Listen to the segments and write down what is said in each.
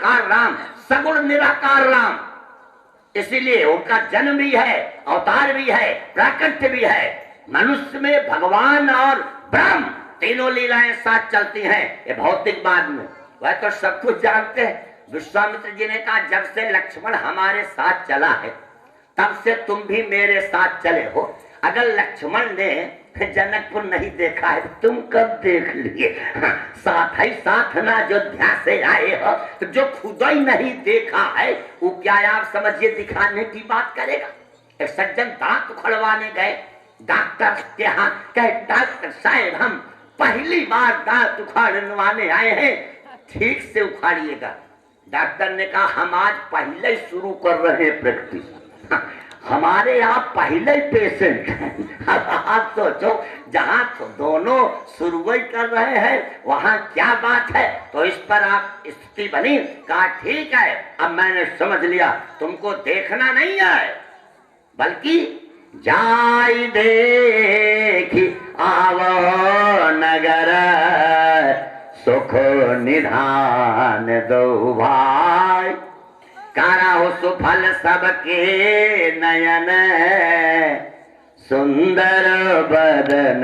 साकार राम, सगुण निराकार राम। इसीलिए उनका जन्म भी है, अवतार भी है, प्राकट्य भी है। मनुष्य में भगवान और ब्रह्म तीनों लीलाएं साथ चलती हैं। ये भौतिकवाद में वह तो सब कुछ जानते हैं। विश्वामित्र जी ने कहा जब से लक्ष्मण हमारे साथ चला है तब से तुम भी मेरे साथ चले हो। अगर लक्ष्मण ने जनकपुर नहीं देखा है तुम कब देख लिए? साथ ही साथ ना जो ध्यान से आए हो, तो जो खुद ही नहीं देखा है वो क्या आप समझिए दिखाने की बात करेगा। एक सज्जन दांत उखड़वाने गए डॉक्टर के यहाँ, कहे डॉक्टर साहब हम पहली बार दांत उखाड़वाने आए हैं, ठीक से उखाड़िएगा। डॉक्टर ने कहा हम आज पहले ही शुरू कर रहे हैं प्रैक्टिस, हमारे यहाँ पहले ही पेशेंट हैं। आप सोचो जहाँ तो दोनों शुरू ही कर रहे हैं वहाँ क्या बात है। तो इस पर आप स्थिति बनी। कहा ठीक है अब मैंने समझ लिया, तुमको देखना नहीं है बल्कि जाई देखी आवो नगर, सुख निधान दो भाई, कराओ सुफल सबके नयन, सुंदर बदन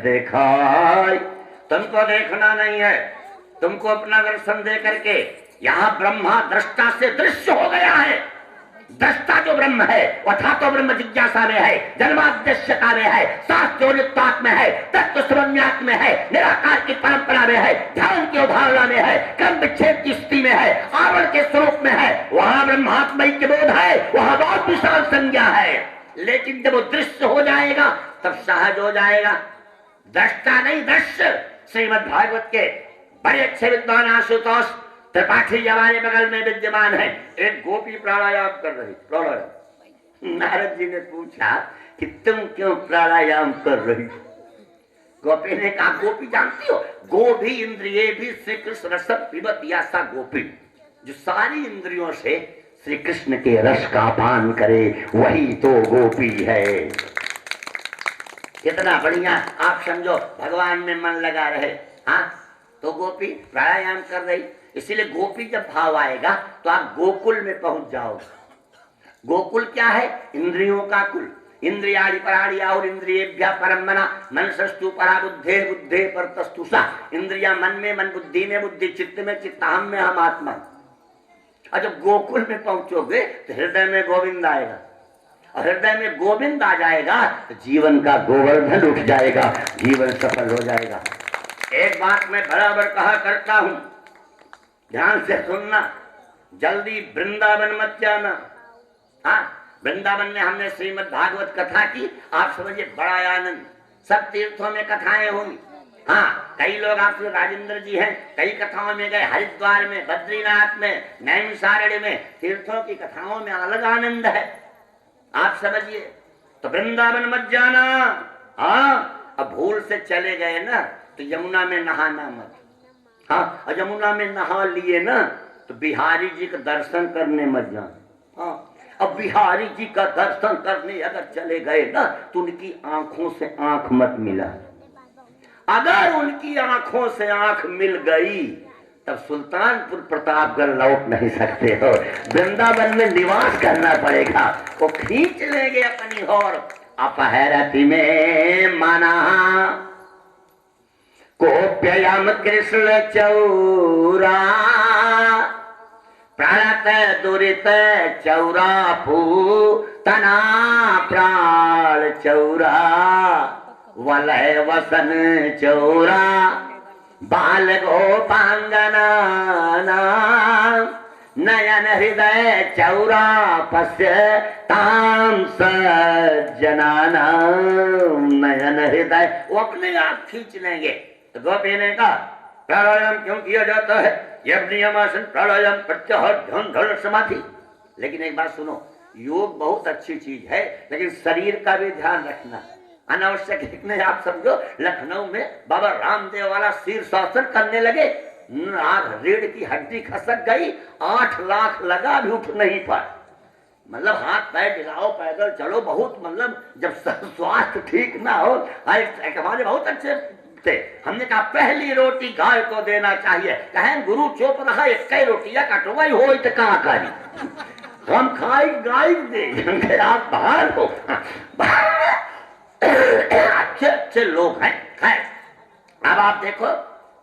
दिखाई। तुमको देखना नहीं है, तुमको अपना दर्शन दे करके यहाँ ब्रह्मा दृष्टा से दृश्य हो गया है। दृष्टा जो ब्रह्म है वथा तो ब्रह्म जिज्ञासा में है, जन्माद्यश्यता में है, शास्त्रोनित्वात्म में है, तत्व समन्यात्म में है, निराकार की परंपरा में है, ध्यान की उदाहरणा में है, क्रम विच्छेद की स्थिति में है, आवरण के स्वरूप में है। वहां ब्रह्मात्मय के बोध है, वहां बहुत विशाल संज्ञा है। लेकिन जब वो दृश्य हो जाएगा तब सहज हो जाएगा। दृष्टा नहीं दृश्य। श्रीमद् भागवत के बड़े अच्छे विद्वान आशुतोष त्रिपाठी हमारे बगल में विद्यमान है। एक गोपी प्राणायाम कर रही, प्राणायाम। नारद जी ने पूछा कि तुम क्यों प्राणायाम कर रही? गोपी ने कहा गोपी जानती हो, गो भी इंद्रिय भी श्री कृष्ण रस पिबती सा गोपी, जो सारी इंद्रियों से श्री कृष्ण के रस का पान करे वही तो गोपी है। कितना बढ़िया आप समझो, भगवान में मन लगा रहे। हाँ तो गोपी प्राणायाम कर रही। इसीलिए गोपी जब भाव आएगा तो आप गोकुल में पहुंच जाओगे। गोकुल क्या है? इंद्रियों का कुल। इंद्रियाणि पराणि और इंद्रियेभ्यः परम मना, मनसस्तु परा बुद्धे बुद्धे परतस्तुषा। इंद्रिया मन में, मन बुद्धि में, बुद्धि चित्त में, चित्त हम में, हम आत्मा। और जब गोकुल में पहुंचोगे तो हृदय में गोविंद आएगा, और हृदय में गोविंद आ जाएगा तो जीवन का गोवर्धन उठ जाएगा, जीवन सफल हो जाएगा। एक बात मैं बराबर कहा करता हूं, ध्यान से सुनना, जल्दी वृंदावन मत जाना। हाँ वृंदावन में हमने श्रीमद् भागवत कथा की, आप समझिए बड़ा आनंद। सब तीर्थों में कथाएं होंगी। हाँ कई लोग आपसे राजेंद्र जी हैं, कई कथाओं में गए, हरिद्वार में, बद्रीनाथ में, नैमिषारण्य में, तीर्थों की कथाओं में अलग आनंद है, आप समझिए। तो वृंदावन मत जाना। हाँ अब भूल से चले गए ना तो यमुना में नहाना मत। हाँ और यमुना में नहा लिए ना तो बिहारी जी का दर्शन करने मत जाना। हाँ अब बिहारी जी का दर्शन करने अगर चले गए ना तो उनकी आंखों से आंख मत मिला। अगर उनकी आंखों से आंख मिल गई तब सुल्तानपुर प्रतापगढ़ लौट नहीं सकते हो, वृंदावन में निवास करना पड़ेगा। वो खींच लेंगे अपनी ओर। अपहरति में मना कोप्ययम कृष्ण चौरा, प्रणत दुरित चौरा पूतना प्राण चौरा, वलय वसन चौरा, बाल गोपांगना नयन हृदय चौरा, पश्य ताम सज्जनाना नयन हृदय। वो अपने आप खींच लेंगे। तो गोपी ने कहा प्राणायाम क्यों किया जाता है? यह नियमासन प्राणायाम प्रत्याहार ध्यान धारणा समाधि। लेकिन एक बात सुनो, योग बहुत अच्छी चीज है लेकिन शरीर का भी ध्यान रखना अनावश्यक है। आप समझो लखनऊ में बाबा रामदेव वाला शीर्षासन करने लगे, रीढ़ की हड्डी खसक गई, 8 लाख लगा भी उठ नहीं पाए। मतलब हाथ पैर हिलाओ, पैदल चलो, बहुत मतलब जब स्वास्थ्य ठीक ना हो। हमारे बहुत अच्छे थे। हमने कहा पहली रोटी गाय को देना चाहिए। कहें गुरु चुप रहा, एक कई रोटियां कटवाई हो तो कहाँ करी, हम खाई गाय दे, आप बाहर हो। अच्छे अच्छे लोग हैं। खैर अब आप देखो,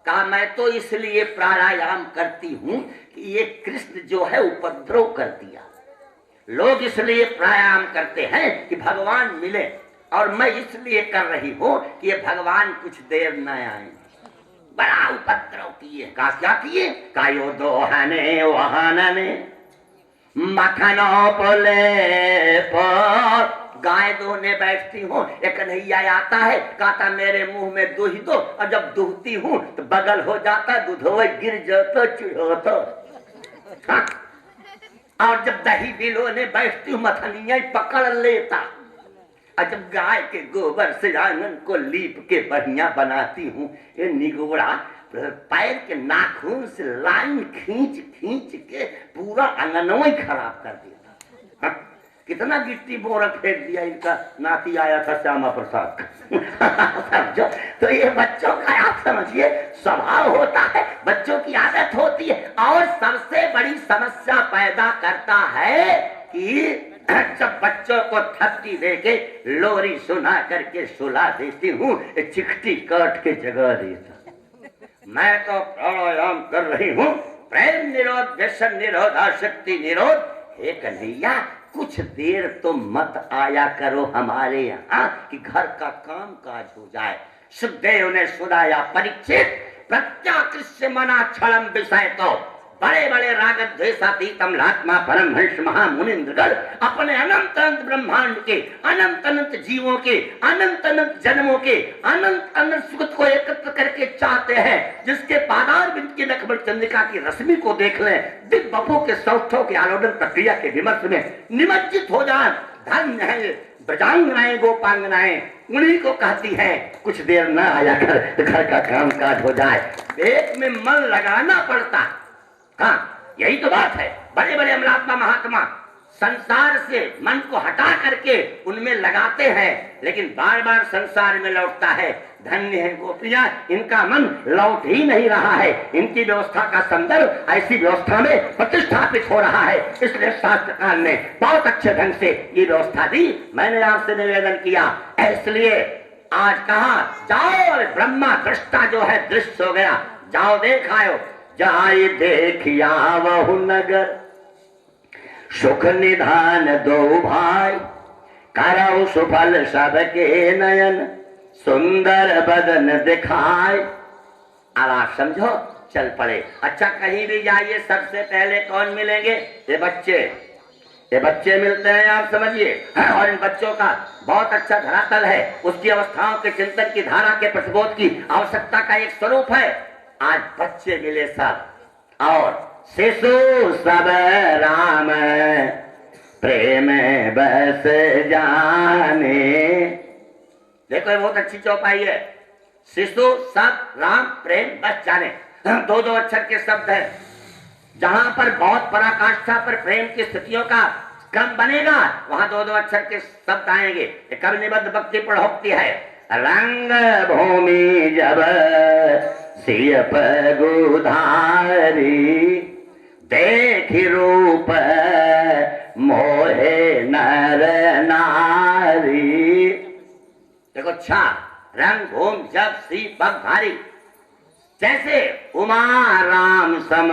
कहा मैं तो इसलिए प्राणायाम करती हूं कि ये कृष्ण जो है उपद्रव कर दिया। लोग इसलिए प्राणायाम करते हैं कि भगवान मिले, और मैं इसलिए कर रही हूं कि ये भगवान कुछ देर न आए। बड़ा उपद्रव किए। कहा क्या किए? कायो दोहने वहाने मखनो बोले पर गाय दोहने बैठती हूँ, एक कन्हैया आता है, कहता मेरे मुंह में दूध दो, और जब दूहती हूँ तो बगल हो जाता, दूध गिर जाता, चिढ़ोता। और जब दही बिलोने बैठती हूँ मथनिया पकड़ लेता, और जब गाय के गोबर से आंगन को लीप के बढ़िया बनाती हूँ, ये निगोड़ा पैर के नाखून से लाइन खींच खींच के पूरा आंगनवा ही खराब कर दिया। कितना गिट्टी बोरक फेंक दिया। इनका नाती आया था श्यामा प्रसाद समझो। तो ये बच्चों का आप समझिए स्वभाव होता है, बच्चों की आदत होती है। और सबसे बड़ी समस्या पैदा करता है कि जब बच्चों को थप्पी देके लोरी सुना करके सुला देती हूँ, चिकटी काट के जगा देता। मैं तो प्राणायाम कर रही हूँ, प्रेम निरोध, व्यसन निरोध, आसक्ति निरोध। हे कन्हैया कुछ देर तो मत आया करो हमारे यहाँ कि घर का काम काज हो जाए। सुखदेव ने सुनाया, परीक्षित प्रत्याकृष्य मना छलम विषय तो बड़े बड़े रागत द्वेषातीतम लात्मा परमहंस महामुनिंद्रगण अपने अनंत अनंत ब्रह्मांड के अनंत अनंत जीवों के अनंत अनंत जन्मों के अनंत अनंत सुख को एकत्र करके चाहते हैं। जिसके पादार बिंद की नखमल चंद्रिका की रश्मि को देख लें, दिव्य बपू के सौष्ठव के आलोडन प्रक्रिया के विमर्श में निमज्जित हो जाए। धन्य है ब्रजांगनाएं गोपांगनाएं, उन्हीं को कहती है कुछ देर न आया कर, घर का काम काज हो जाए। पेट में मन लगाना पड़ता। हाँ यही तो बात है। बड़े बड़े अमलात्मा महात्मा संसार से मन को हटा करके उनमें लगाते हैं, लेकिन बार बार संसार में लौटता है। धन्य है गोपियां, इनका मन लौट ही नहीं रहा है। इनकी व्यवस्था का संदर्भ ऐसी व्यवस्था में प्रतिष्ठापित हो रहा है। इसलिए शास्त्रकार ने बहुत अच्छे ढंग से ये व्यवस्था दी। मैंने आपसे निवेदन किया, इसलिए आज कहा जाओ, ब्रह्मा दृष्टा जो है दृश्य हो गया, जाओ देख आयो। जाए देखिया वहु नगर, सुख निधान दो भाई, करौ सुफल सबके नयन, सुंदर बदन दिखाए। अब आप समझो, चल पड़े। अच्छा कहीं भी जाइए सबसे पहले कौन मिलेंगे? ये बच्चे। ये बच्चे मिलते हैं, आप समझिए। और इन बच्चों का बहुत अच्छा धरातल है। उसकी अवस्थाओं के चिंतन की धारा के प्रतिबोध की आवश्यकता का एक स्वरूप है। आज बच्चे मिले सब, और शिशु सब राम प्रेम बस जाने। देखो ये बहुत अच्छी चौपाई है। शिशु सब राम प्रेम बस जाने, दो दो अक्षर के शब्द हैं। जहां पर बहुत पराकाष्ठा पर प्रेम की स्थितियों का क्रम बनेगा, वहां दो दो अक्षर के शब्द आएंगे। कवि निबद्ध भक्ति पढ़ोक्ति है। रंग भूमि जब सिय पगुधारी, देखि रूप मोहे नर नारी। देखो अच्छा, रंग भूम जब सी पग भारी, जैसे उमा राम सम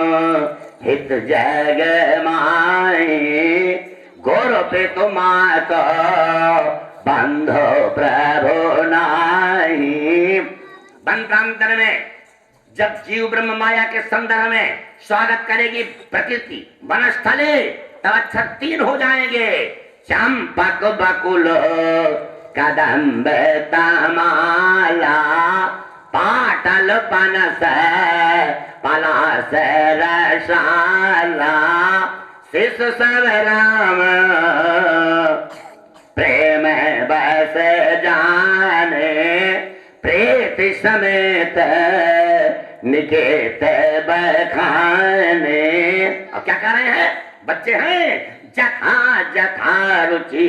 हित जग माए, गोर पे तो मात बंधो प्रभु नाही। वन प्रांतन में जब जीव ब्रह्म माया के संदर्भ में स्वागत करेगी प्रकृति वनस्थले, तब अक्षर 3 हो जाएंगे। चंपक बकुल कदम्ब तमाला, पाटल पनस पलास रसाला, शिशु सब राम प्रेम बस जाने, प्रीति समेत निकेत बखाने। अब क्या कर रहे हैं? बच्चे हैं, जथा जथा रुचि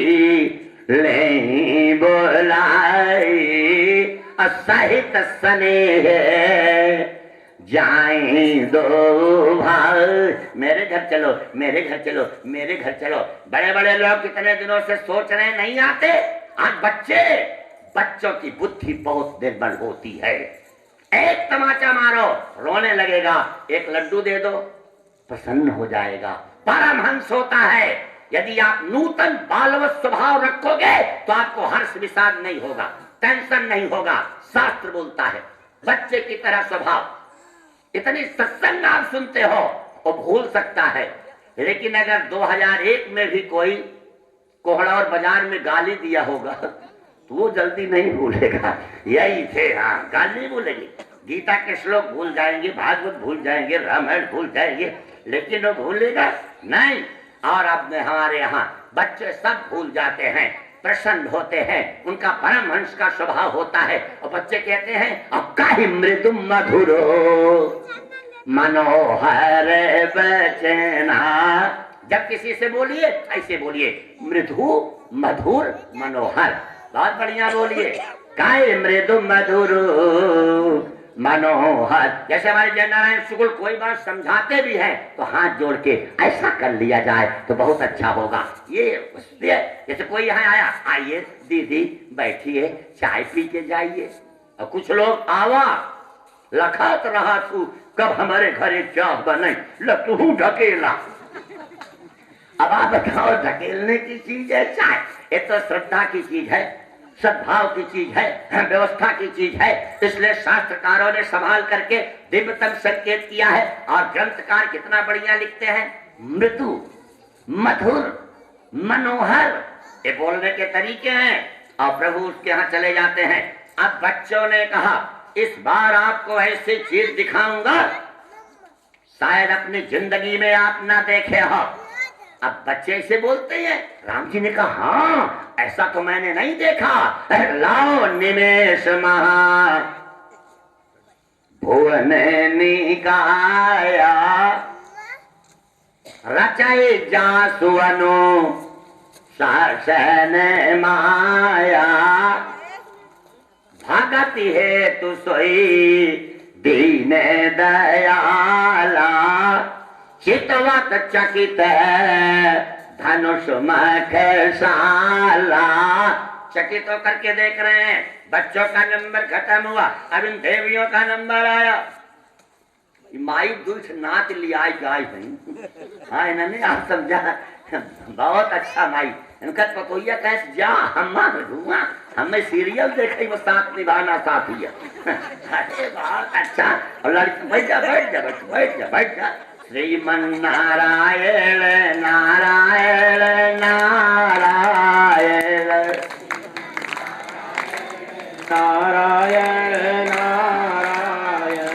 ले बोलाई, असहित स्नेह जाएं दो भाई। मेरे घर चलो, मेरे घर चलो, मेरे घर चलो। बड़े बड़े लोग कितने दिनों से सोच रहे नहीं आते। आज बच्चों की बुद्धि बहुत निर्बल होती है। एक तमाचा मारो रोने लगेगा, एक लड्डू दे दो प्रसन्न हो जाएगा। परमहंस होता है यदि आप नूतन बालवत स्वभाव रखोगे तो आपको हर्ष विषाद नहीं होगा, टेंशन नहीं होगा। शास्त्र बोलता है बच्चे की तरह स्वभाव। इतनी सत्संग आप सुनते हो वो भूल सकता है, लेकिन अगर 2001 में भी कोई कोहड़ा और बाजार में गाली दिया होगा तो वो जल्दी नहीं भूलेगा। यही थे, हाँ, गाली नहीं भूलेगी। गीता के श्लोक भूल जाएंगे, भागवत भूल जाएंगे, रामायण भूल जाएंगे, लेकिन वो भूलेगा नहीं। और अब हमारे यहाँ बच्चे सब भूल जाते हैं, प्रसन्न होते हैं, उनका परमहंस का स्वभाव होता है। और बच्चे कहते हैं अब काहि मृदु मधुरो मनोहर बचना। जब किसी से बोलिए ऐसे बोलिए, मृदु मधुर मनोहर, बहुत बढ़िया बोलिए। काहे मृदु मधुर मनोहर। जैसे हमारे जय नारायण शुक्ल कोई बात समझाते भी हैं तो हाथ जोड़ के ऐसा कर लिया जाए तो बहुत अच्छा होगा। ये जैसे कोई यहाँ आया, आइए दीदी बैठिए चाय पी के जाइए। और कुछ लोग आवा लखत रहा तू कब हमारे घरे चाह बने, लतू ढकेला। अब आप बताओ ढकेलने की चीज है चाय? ये तो श्रद्धा की चीज है, सद्भाव की चीज है, व्यवस्था की चीज है। इसलिए शास्त्रकारों ने संभाल करके दिव्यतम संकेत किया है। और ग्रंथकार कितना बढ़िया लिखते हैं, मृदु मधुर मनोहर, ये बोलने के तरीके हैं। और प्रभु उसके यहाँ चले जाते हैं। अब बच्चों ने कहा इस बार आपको ऐसी चीज दिखाऊंगा शायद अपनी जिंदगी में आप ना देखे हो। अब बच्चे ऐसे बोलते हैं। राम जी ने कहा हाँ ऐसा तो मैंने नहीं देखा। लाओ निमेष महा भुवन निकाया रचाई जासुअनु सहसन माया भगति है तु सोई दीन दयाला चितवत चकित धनुष मखशाला। चकित होकर के देख रहे हैं बच्चों का नंबर खत्म हुआ, अब इन देवियों का नंबर आया। माई दूध नाच लिया गाय नहीं। हाँ इन्होंने आप समझा, बहुत अच्छा माई इनका पतोइया कैसे जा हम्मा घुमा हमें सीरियल देखे वो साथ निभाना साथी है। अरे बहुत अच्छा। और लड़की बैठ जा बैठ जा बैठ जा बैठ जा। श्रीमन नारायण नारायण नारायण नारायण नारायण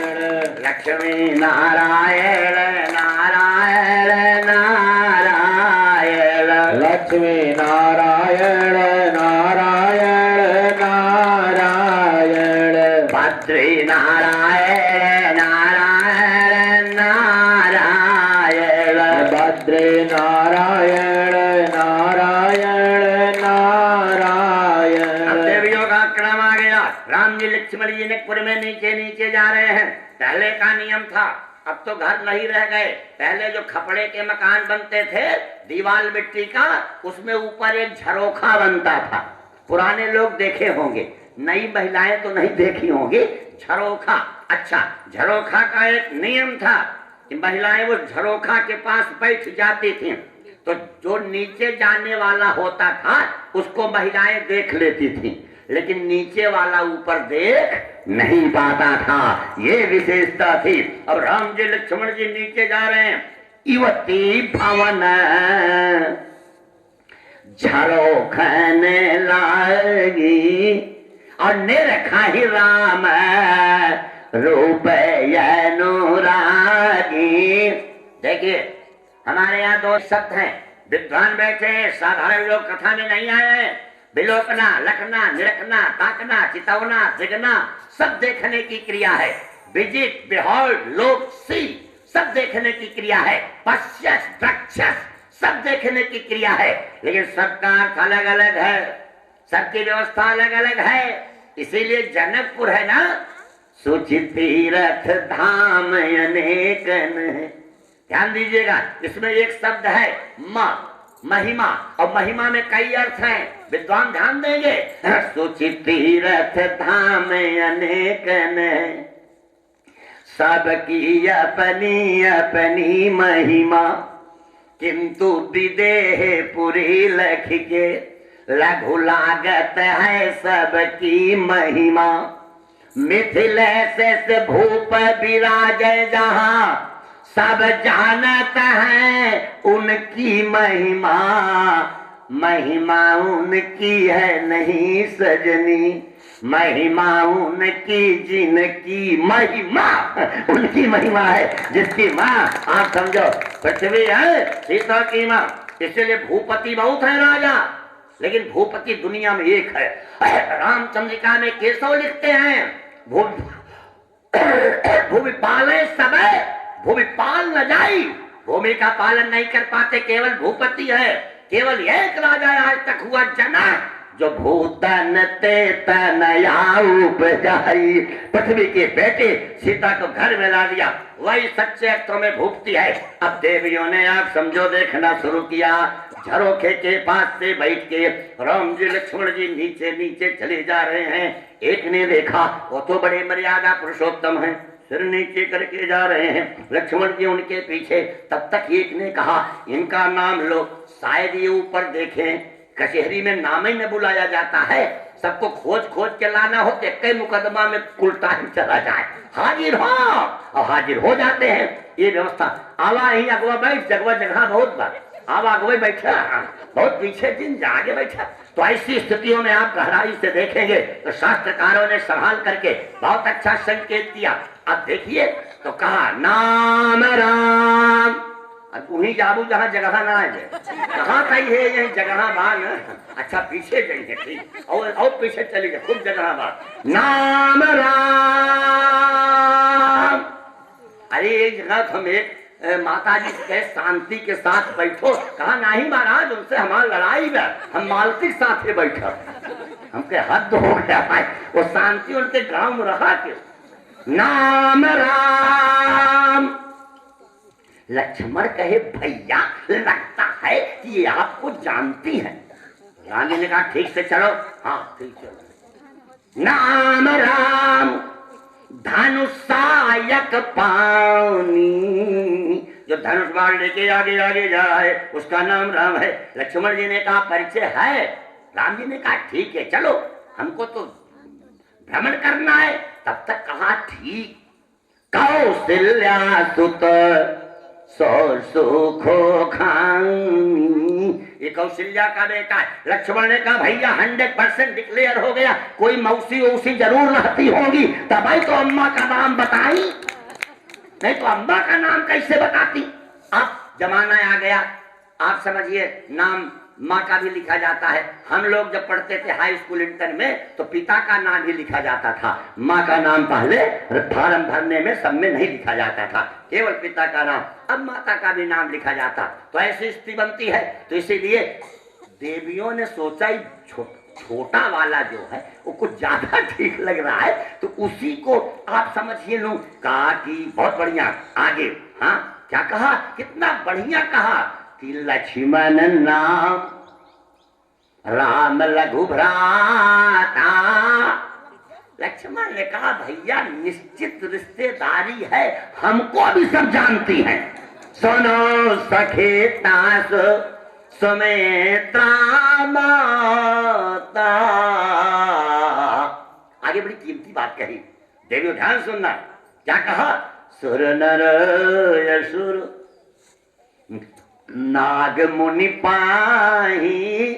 लक्ष्मी नारायण नारायण नारायण लक्ष्मी नारायण नारायण नारायण भद्री नारायण नारायण नारायण भद्रे नारायण नारायण नारायण। अब देवियों का क्रम आ गया। राम जी लक्ष्मण जी ने पुर में नीचे नीचे जा रहे हैं। पहले का नियम था, अब तो घर नहीं रह गए। पहले जो खपड़े के मकान बनते थे दीवार मिट्टी का, उसमें ऊपर एक झरोखा बनता था। पुराने लोग देखे होंगे, नई महिलाएं तो नहीं देखी होंगी। झरोखा, अच्छा झरोखा का एक नियम था कि महिलाएं वो झरोखा के पास बैठ जाती थी, तो जो नीचे जाने वाला होता था उसको महिलाएं देख लेती थी, लेकिन नीचे वाला ऊपर देख नहीं पाता था। ये विशेषता थी। अब राम जी लक्ष्मण जी नीचे जा रहे हैं। युवती भवन झरोखन लागी और निरखा ही राम रूप अनुरागी। देखिए हमारे यहाँ दो शब्द हैं, विद्वान बैठे हैं, साधारण लोग कथा में नहीं आए हैं। विलोकना, लखना, निरखना, ताकना, चितवना, जगना सब देखने की क्रिया है। विजिट, बिहोल्ड, लुक, सी सब देखने की क्रिया है। पश्यस, द्रक्षस सब देखने की क्रिया है। लेकिन सबका अर्थ अलग अलग है, सबकी व्यवस्था अलग अलग है। इसीलिए जनकपुर है ना, सुचि तीरथ धाम अनेकन है। ध्यान दीजिएगा, इसमें एक शब्द है माँ, महिमा, और महिमा में कई अर्थ हैं, विद्वान ध्यान देंगे। सुचि तीरथ धाम अनेकन है, सबकी अपनी अपनी महिमा, किंतु विदेह पुरी लख के, लघु लागत है सबकी महिमा। मिथिल से भूप विराज जहाँ, सब जानत है उनकी महिमा, महिमा उनकी है नहीं सजनी, महिमा उनकी जिनकी महिमा, उनकी महिमा है जिसकी माँ आप समझो पृथ्वी है, सीता की माँ। इसलिए भूपति बहुत है राजा, लेकिन भूपति दुनिया में एक है। रामचंद्रिका में केशव लिखते हैं, भूमि पाले समय भूमि पाल न जाई, भूमि का पालन नहीं कर पाते केवल भूपति है। केवल एक राजा आज तक हुआ जनक, जो भूतन ते तनया उपजाई, पृथ्वी के बेटे सीता को घर में ला दिया, वही सच्चे अर्थों में भूपति है। अब देवियों ने आप समझो देखना शुरू किया, झरोखे के पास से बैठ के राम जी लक्ष्मण जी नीचे नीचे चले जा रहे हैं। एक ने देखा वो तो बड़े मर्यादा पुरुषोत्तम है, सिर नीचे करके जा रहे हैं, लक्ष्मण जी उनके पीछे। तब तक एक ने कहा इनका नाम लो, शायद ये ऊपर देखें, कचहरी में नाम ही न बुलाया जाता है, सबको खोज खोज के लाना हो तो कई मुकदमा में कुल टाइम चला जाए, हाजिर हो, और हाजिर हो जाते हैं। ये व्यवस्था आवा ही अगवा बैठ, जगवा जगह बहुत बार आवा अगवा बैठा, बहुत पीछे दिन जाके बैठा। तो ऐसी स्थितियों में आप गहराई से देखेंगे तो शास्त्रकारों ने संभाल करके बहुत अच्छा संकेत दिया। अब देखिए तो कहा नाम राम, अब वहीं जाबू जहाँ जगह ना है, कहाँ कही है यही जगह बान, अच्छा पीछे जाइए ठीक, और पीछे चली जाए, खूब जगह बान, नाम राम। अरे एक जगह हम एक माता जी के शांति के साथ बैठो, कहा नहीं महाराज उनसे हमारी लड़ाई है, हम मालती साथ ही बैठो, हमके हद हो गया भाई, वो शांति उनके गांव में रहा क्यों। नाम राम। लक्ष्मण कहे भैया लगता है कि ये आपको जानती है। रानी ने कहा ठीक से चलो, हाँ ठीक चलो। नाम राम धनुष सहायक पानी, जो धनुष बाण लेके आगे आगे जा रहा है उसका नाम राम है। लक्ष्मण जी ने कहा परिचय है, राम जी ने कहा ठीक है चलो, हमको तो भ्रमण करना है। तब तक कहा ठीक। कौशल्या सुत सौ सुखो खानी, ये कौशल्या का बेटा है। लक्ष्मण ने कहा भैया 100% डिक्लेयर हो गया, कोई मौसी वौसी जरूर रहती होंगी, तब भाई तो अम्मा का नाम बताई, नहीं तो अम्मा का नाम कैसे बताती। अब जमाना आ गया, आप समझिए नाम माँ का भी लिखा जाता है। हम लोग जब पढ़ते थे हाई स्कूल इंटर में तो पिता का नाम ही लिखा जाता था, माँ का नाम पहले फॉर्म भरने में सब में नहीं लिखा जाता था, केवल पिता का नाम। अब माता का भी नाम लिखा जाता, तो ऐसी स्थिति बनती है। तो इसीलिए देवियों ने सोचा ही छोटा वाला जो है वो कुछ ज्यादा ठीक लग रहा है, तो उसी को आप समझिए लो। कहा कि बहुत बढ़िया, आगे हाँ क्या कहा, कितना बढ़िया कहा कि लक्ष्मण नाम राम लघु भ्राता। लक्ष्मण ने कहा भैया निश्चित रिश्तेदारी है, हमको भी सब जानती हैं। सुनो सखे तास सुमित्रा माता, आगे बड़ी कीमती बात कही, देवियों ध्यान सुनना। क्या कहा, सुर नर असुर नाग मुनि पाही,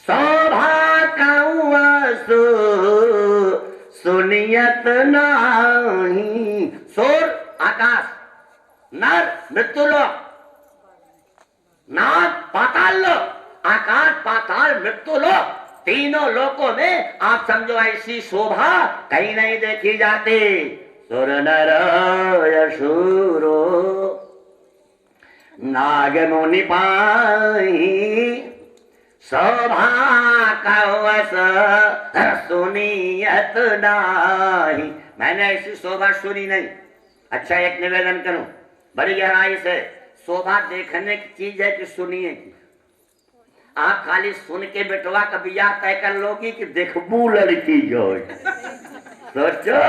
शोभा कौसु सुनियत नाही। सुर आकाश, नर मृत्युलोक, नाग पाताल लोक, आकाश पाताल मृत्युलोक, तीनों लोकों में आप समझो ऐसी शोभा कहीं नहीं देखी जाती। सुर नर असुरो नाग मुनि पाही, शोभा कवस सुनियत नाही, मैंने ऐसी शोभा सुनी नहीं। अच्छा एक निवेदन करूं बड़ी गहराई से, शोभा देखने की चीज है कि सुनिए की? आप खाली सुन के बेटवा का बियाह तय कर लोगी कि देखबू लड़की जो सोचो।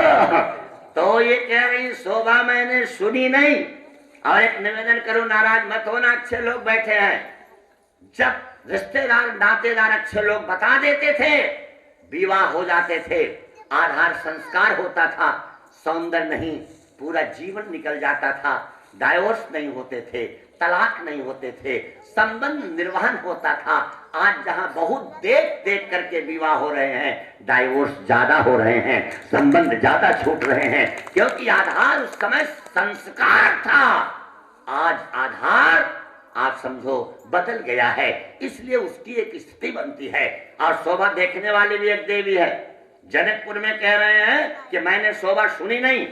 तो ये कह रही शोभा मैंने सुनी नहीं। और एक निवेदन करूं, नाराज मत होना, अच्छे लोग बैठे हैं, जब रिश्तेदार नातेदार अच्छे लोग बता देते थे, विवाह हो जाते थे, आधार संस्कार होता था, सौंदर्य नहीं पूरा जीवन निकल जाता था, डाइवोर्स नहीं होते थे, तलाक नहीं होते थे, संबंध निर्वहन होता था। आज जहां बहुत देख देख करके विवाह हो रहे हैं, डाइवोर्स ज्यादा हो रहे हैं, संबंध ज्यादा छूट रहे हैं, क्योंकि आधार उस समय संस्कार था। आज आधार आप समझो बदल गया है, इसलिए उसकी एक स्थिति बनती है। और शोभा देखने वाली भी एक देवी है। जनकपुर में कह रहे हैं कि मैंने शोभा सुनी नहीं।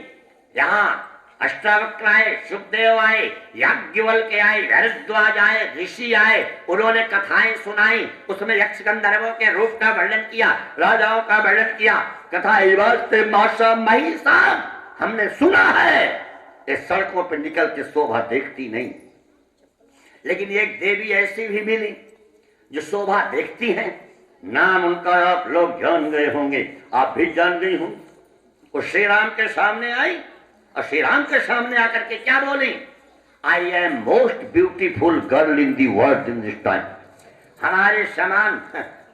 यहाँ अष्टावक्र आए, सुखदेव आए, याज्ञवल्क्य आए, भरद्वाज आए, ऋषि आए, उन्होंने कथाएं सुनाई, उसमें यक्ष गंधर्वों के रूप का वर्णन किया, राजाओं का वर्णन किया। कथा इवास्ते माशा महिषा हमने सुना है। इस सड़कों पर निकल के शोभा देखती नहीं, लेकिन एक देवी ऐसी भी मिली जो शोभा देखती है। नाम उनका आप लोग जान गए होंगे, आप भी जान गई होंगी। वो श्री राम के सामने आई और श्री राम के सामने आकर के क्या बोली? I am most beautiful girl in the world in this time. हमारे समान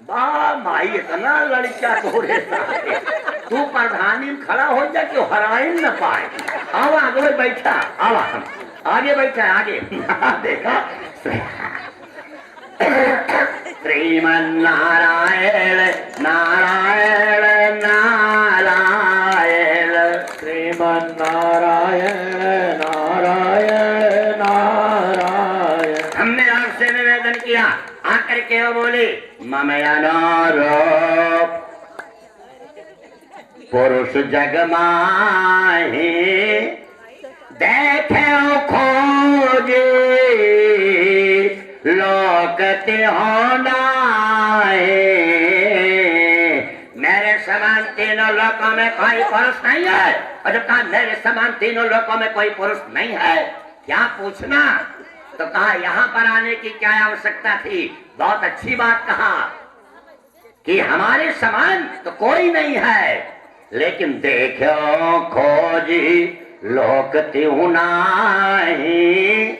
बा माई इतना लड़का तोरे तू प्रधानी में खड़ा हो जा कि हराई न पाए। आओ आगे बैठा, आओ आगे बैठा, आगे देखा श्रीमन नारायण नारायण नारायण, श्रीमन नारायण नारायण नारायण। हमने आपसे निवेदन किया, आकर के वो बोले ममया नारो पुरुष जग माहे देखे खोजे लोकते होना है। मेरे समान तीनों लोकों में कोई पुरुष नहीं है। और जब कहा मेरे समान तीनों लोकों में कोई पुरुष नहीं है, क्या पूछना? तो कहा यहाँ पर आने की क्या आवश्यकता थी? बहुत अच्छी बात कहा कि हमारे समान तो कोई नहीं है, लेकिन देखो खोजी लोक त्यू नाही।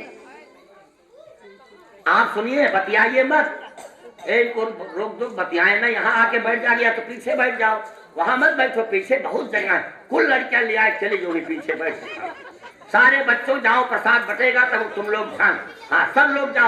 आप सुनिए, बतियाइए मत, एक को रोक दो, बतियाए ना। यहाँ आके बैठ जा गया तो पीछे बैठ जाओ, वहां मत बैठो, पीछे बहुत जगह है। कुल लड़कियां ले आए, चली जो पीछे बैठ। सारे बच्चों जाओ, प्रसाद बटेगा तब तुम लोग ध्यान। हाँ सब लोग जाओ,